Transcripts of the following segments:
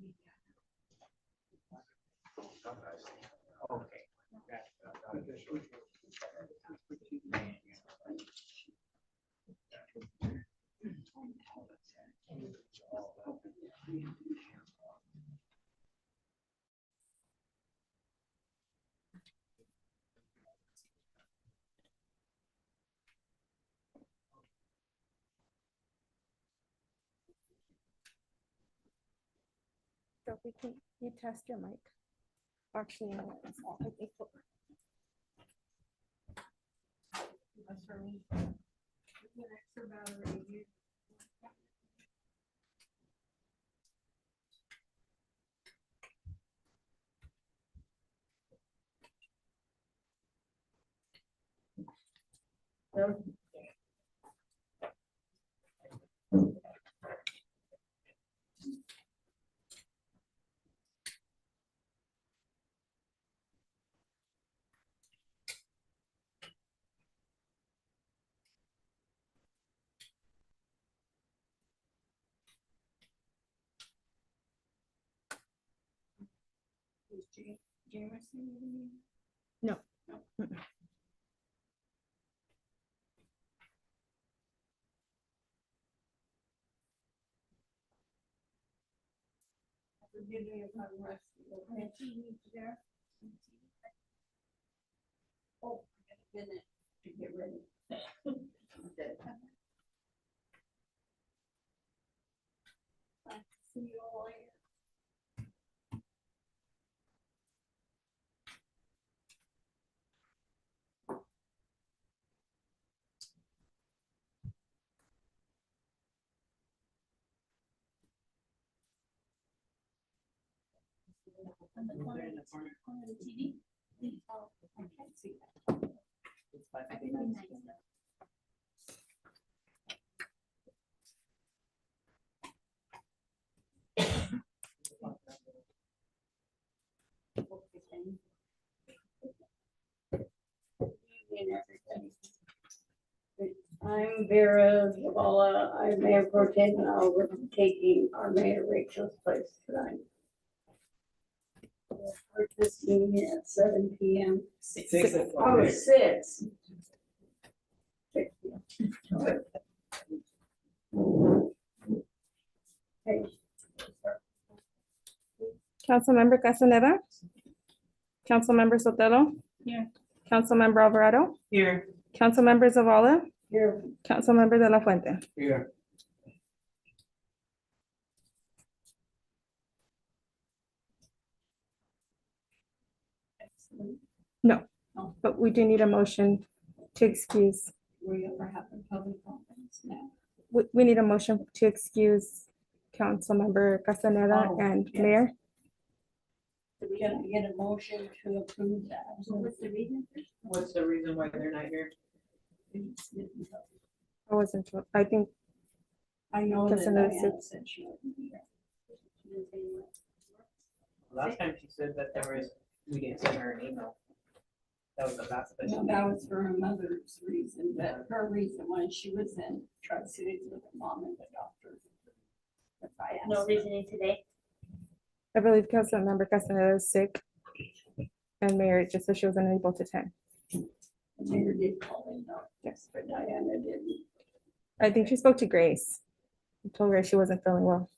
Okay. So we can, you test your mic. Actually, no, it's off. I think. That's for me. An extra battery here. Is Jamerson? No. No. Forgive me if I'm rusty. Okay, TV there. Oh, I got a minute to get ready. See you all later. On the corner of the TV. Oh, I can't see that. I can be nice though. I'm Vera Zavala. I'm Mayor Pro Tem, and I'll be taking our Mayor Rachel's place tonight. We'll start this meeting at 7 p.m. 6 Oh, 6. 6 p.m. Okay. Councilmember Castaneda. Councilmember Sotelo. Here. Councilmember Alvarado. Here. Councilmember Zavala. Here, Councilmember De La Fuente. Here. But we do need a motion to excuse. We ever have a public conference now. We need a motion to excuse Councilmember Castaneda Oh, and yes. Mayor. can I get a motion to approve that? What's the reason? What's the reason why they're not here? I wasn't sure. I think I know that Cassandra Diana said- said she wouldn't be here. She didn't say what. Last time she said that we didn't send her an email. That was the last No, thing. that was for her mother's reason, but her reason was she was in Tri-Cities with her mom and the doctor. If I asked. No her. reasoning today? I believe Councilmember Castaneda is sick. And Mayor just said she wasn't able to attend. The mayor did call in, though. Yes. But Diana didn't. I think she spoke to Grace. I told her she wasn't feeling well.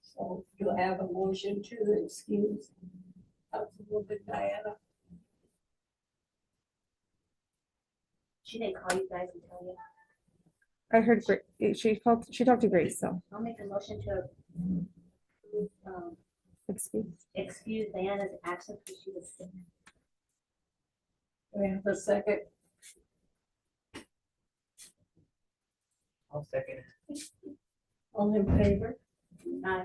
So do I have a motion to excuse Councilwoman Diana? She didn't call you guys and tell you. I heard she talked to Grace, so I'll make a motion to excuse. excuse Diana's absence because she was sick. Do we have a second? I'll second it. All in favor? Uh,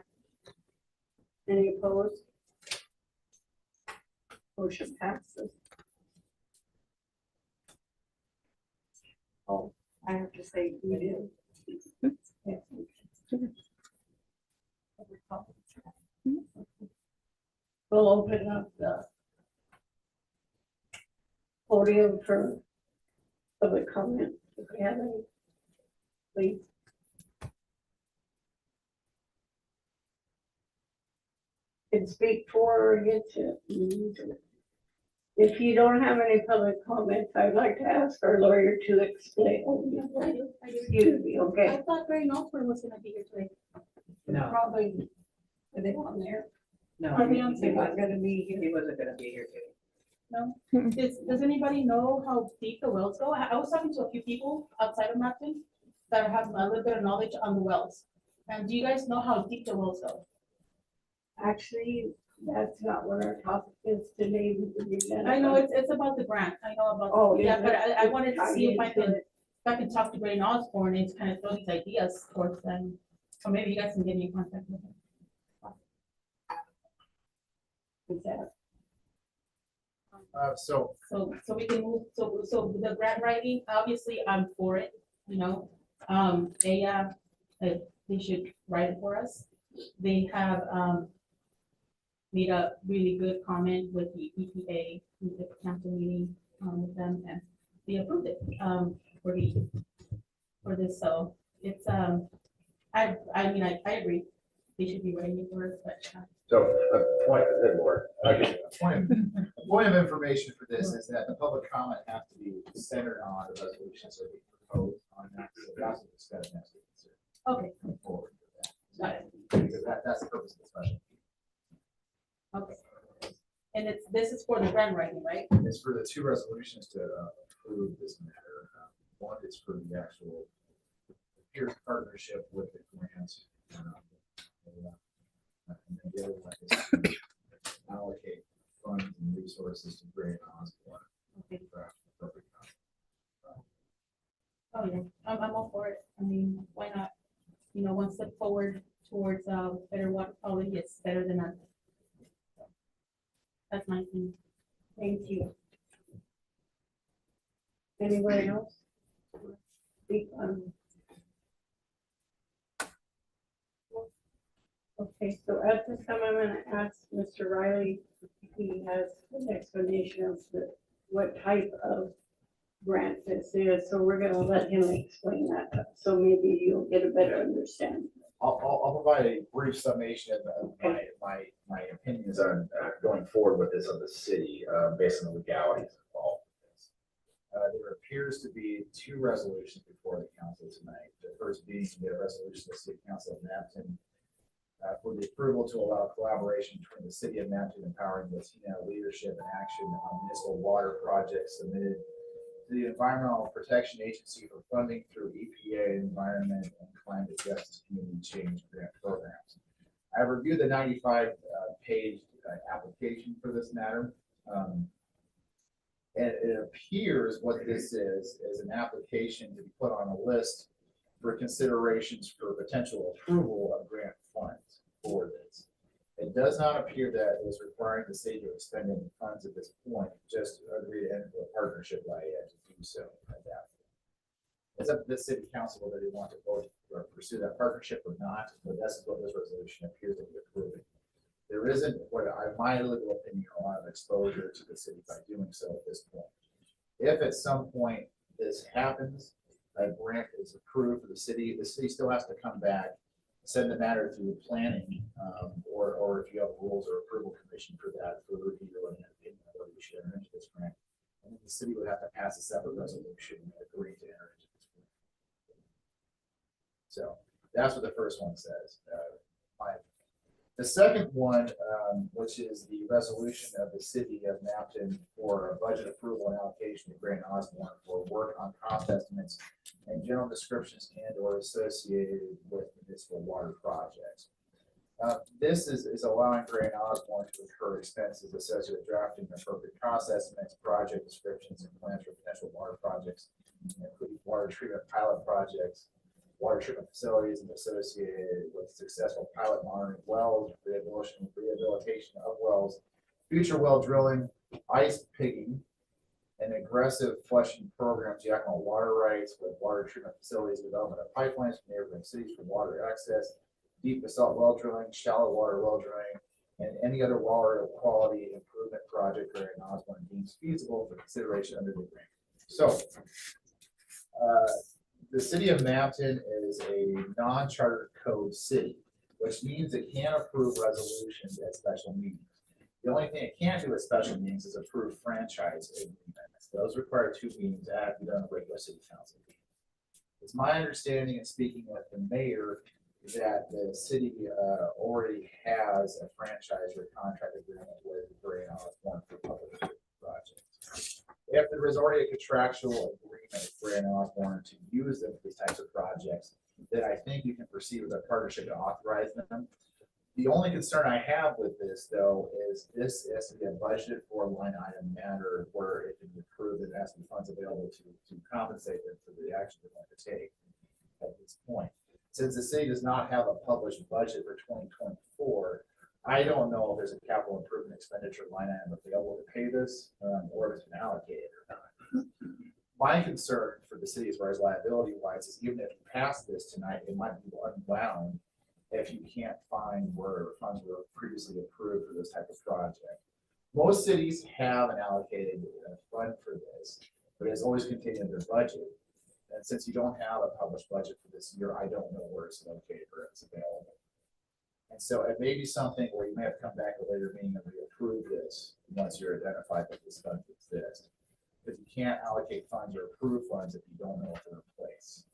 Any opposed? Motion passes. Oh, I have to say, we do. We'll open up the podium for public comment, if we have any. Please. can speak for or against it. If you don't have any public comments, I'd like to ask our lawyer to explain. I do. Excuse me, okay? I thought Barry Osborne was gonna be here today. No, Probably, are they on there? no, Are we he on he Zoom? wasn't gonna be, he wasn't gonna be here today. No? Does anybody know how deep the wells go? I was talking to a few people outside of Matson that have a little bit of knowledge on the wells. And do you guys know how deep the wells go? Actually, that's not what our topic is today. I know it's about the grant. I know about, Oh, yeah, is but it? I wanted to I see if I get to can, it. if I can talk to Braden Osborne and kind of throw these ideas towards them. Or maybe you guys can get me in contact with him. Is that- So So we can move, so the grant writing, obviously, I'm for it, you know. They should write it for us. They have, made a really good comment with the EPA, with the council meeting, with them, and they approved it, for this, so it's, I mean, I agree. They should be writing it for us, but, So, a point, good lord. Okay. a point of information for this is that the public comment has to be centered on the resolutions that we propose on that. So that's what discussion has to be considered. okay, Going forward with that. got it, Because that's the purpose of the special. okay. And this is for the grant writing, right? It's for the two resolutions to approve this matter. One is for the actual peer partnership with the grant. And then the other one is to allocate funds and resources to Great Osborne. Okay. for appropriate costs. Oh, yeah, I'm all for it. I mean, why not? You know, one step forward towards, better water quality is better than nothing. That's my opinion. Thank you. Anyone else? Speak on. Okay, so at this time, I'm gonna ask Mr. Riley, if he has an explanation of what type of grant this is, so we're gonna let him explain that, so maybe you'll get a better understanding. I'll provide a brief summation of my opinions on Going forward with this of the city, based on the legalities involved. there appears to be two resolutions before the council tonight. The first being the resolution of the city council of Mapleton for the approval to allow collaboration between the city of Mapleton empowering Latino leadership and action on municipal water projects submitted to the Environmental Protection Agency for funding through EPA Environment and Climate Justice Community Change Grant Programs. I reviewed the 95-page application for this matter. And it appears what this is an application to be put on a list for considerations for potential approval of grant funds for this. It does not appear that it is requiring the city to expend any funds at this point, just agree to enter into a partnership by it to do so at that. It's up to the city council whether they want to vote or pursue that partnership or not, but that's what this resolution appears to be approving. There isn't, my legal opinion, a lot of exposure to the city by doing so at this point. If at some point this happens, a grant is approved for the city still has to come back, send the matter through planning, or if you have rules or approval commission for that, for review and opinion whether we should enter into this grant. And then the city would have to pass a separate resolution and agree to enter into this grant. So that's what the first one says. The second one, which is the resolution of the city of Mapleton for a budget approval and allocation of Grant Osborne for work on cost estimates and general descriptions and or associated with municipal water projects. This is allowing Grant Osborne to incur expenses associated with drafting appropriate cost estimates, project descriptions, and plans for potential water projects, including water treatment pilot projects, water treatment facilities, and associated with successful pilot monitoring wells, rehabilitation of wells, future well drilling, ice pigging, and aggressive flushing programs, Yakima water rights with water treatment facilities, development of pipelines from neighboring cities for water access, deep basalt well drilling, shallow water well drilling, and any other water quality improvement project Grant Osborne deems feasible for consideration under the grant. So, the city of Mapleton is a non-charter code city which means it can approve resolutions at special meetings. The only thing it can't do at special meetings is approve franchise agreements. Those require 2 meetings that have to be done at a regular city council meeting. It's my understanding, and speaking with the mayor, that the city already has a franchise or contract agreement with Gray Osborne for public projects. If there was already a contractual agreement with Gray Osborne to use them for these types of projects, then I think you can proceed with a partnership to authorize them. The only concern I have with this, though, is this has to be a budget for line item matter where it can be approved and has to be funds available to compensate them for the action they're going to take at this point. Since the city does not have a published budget for 2024, I don't know if there's a capital improvement expenditure line item available to pay this, or if it's been allocated or not. My concern for the city as far as liability wise is even if you pass this tonight, it might be unwound if you can't find where funds were previously approved for this type of project. Most cities have an allocated fund for this, but it's always contained in their budget. And since you don't have a published budget for this year, I don't know where it's located or if it's available. And so it may be something where you may have to come back at a later meeting and reapprove this once you're identified that this fund exists. Because you can't allocate funds or approve funds if you don't know if they're in place.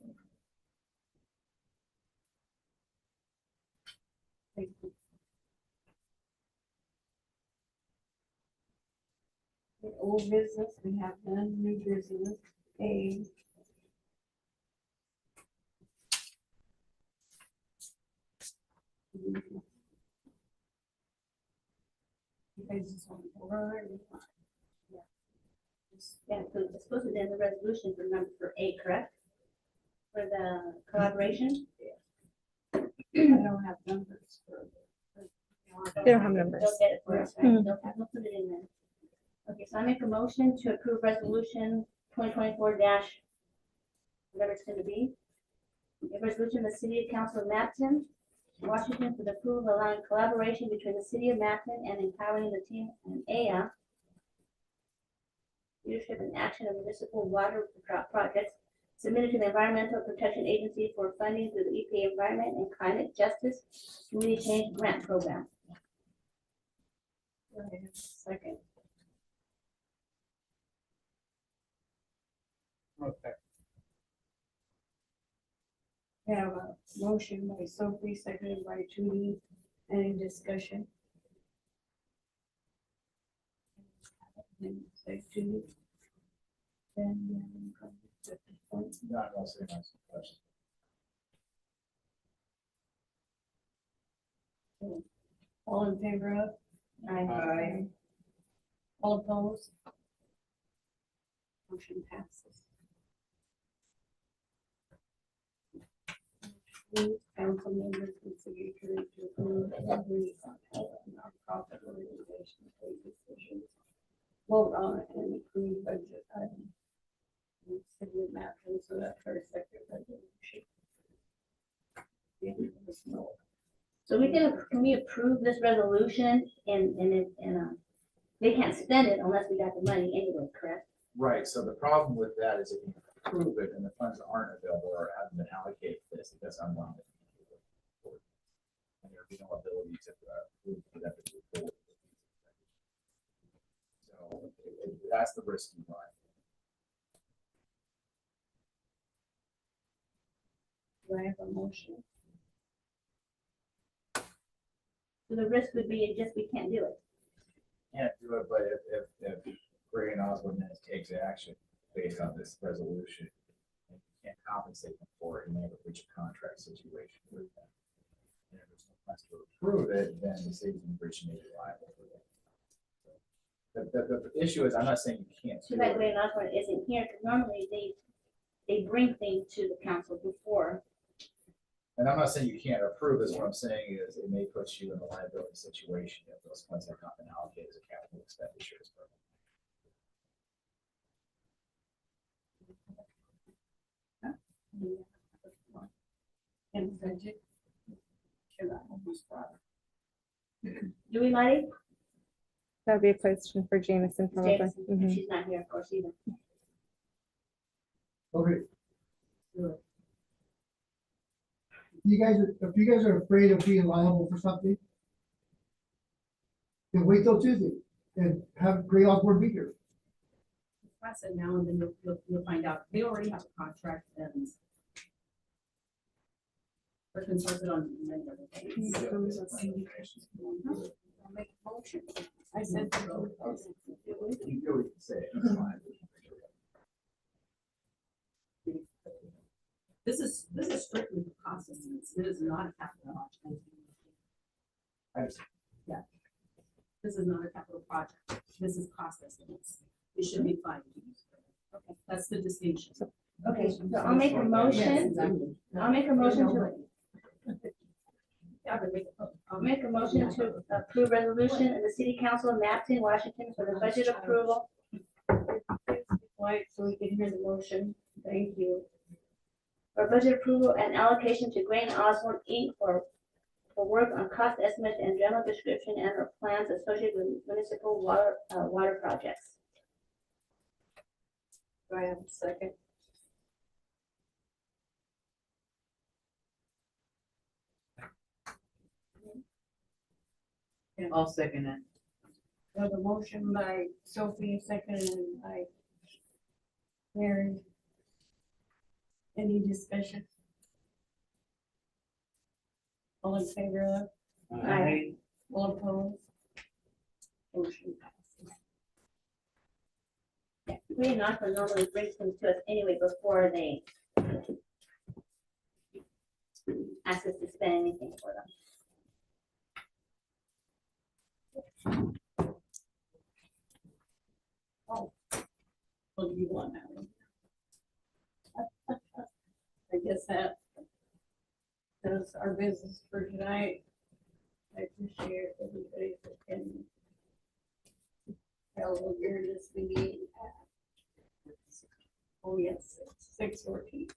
The old business, we have none, new business, A. You guys just want to go over it? Yeah, so it's supposed to be in the resolution for number for A, correct? For the collaboration? I don't have numbers for. They don't have numbers. They'll get it for us, right? They'll put it in there. Okay, so I make a motion to approve resolution 2024 dash, whatever it's gonna be. A resolution of the City Council of Mapleton, Washington, for the approval of allowing collaboration between the City of Mapleton and empowering the team and AIA leadership and action of municipal water projects submitted to the Environmental Protection Agency for funding through the EPA Environment and Climate Justice Community Change Grant Program. Second. Okay. We have a motion by Sophie, seconded by Judy. Any discussion? Say Judy. Then. Not also my question. All in favor of? Aye. All opposed? Motion passes. Council members consider to approve every nonprofit organization take decisions. Vote on and approve budget item. City of Mapleton, so that first sector resolution. So can we approve this resolution and they can't spend it unless we got the money anyway, correct? Right, so the problem with that is if you approve it and the funds aren't available or haven't been allocated for this, that's unwound. And there'd be no ability to approve for that to move forward. So that's the risk you run. Do I have a motion? So the risk would be just we can't do it. Can't do it, but if Gray and Osborne then takes action based on this resolution, and you can't compensate them for it, you may have a breach of contract situation with them. And if there's no plans to approve it, then the city's in breach and may be liable for that. The issue is, I'm not saying you can't Too do bad it. Gray and Osborne isn't here, because normally they bring things to the council before. And I'm not saying you can't approve this, what I'm saying is it may put you in a liability situation if those funds have not been allocated as a capital expenditure. And budget. Should I almost brought it? Do we, Marty? That would be a question for Jameson probably. Jameson, Mhm. she's not here, of course, either. Okay. if you guys are afraid of being liable for something, then wait till Tuesday and have Gray Osborne be here. Pass it now and then you'll find out. They already have a contract and we're consulted on many other things. I said. You go, you can say it, that's fine. This is strictly for cost estimates. It is not a capital project. I just, This is not a capital project. This is cost estimates. It should be fine. Okay, that's the distinction. Okay, so I'll make a motion, I'll make a motion to, I'll make a motion to approve resolution in the city council of Mapleton, Washington for the budget approval. Wait, so we can hear the motion. Thank you. For budget approval and allocation to Grain Osborne Inc. for work on cost estimates and general description and or plans associated with municipal water projects. Do I have a second? I'll second it. We have a motion by Sophie, seconded by Mary. Any discussion? All in favor of, Aye. all opposed? Motion passes. Green Osborne normally brings them to us anyway before they ask us to spend anything for them. What do you want now? I guess that does our business for tonight. I appreciate everybody's attending. Hell, we're here this meeting. Oh, yes, 6:14.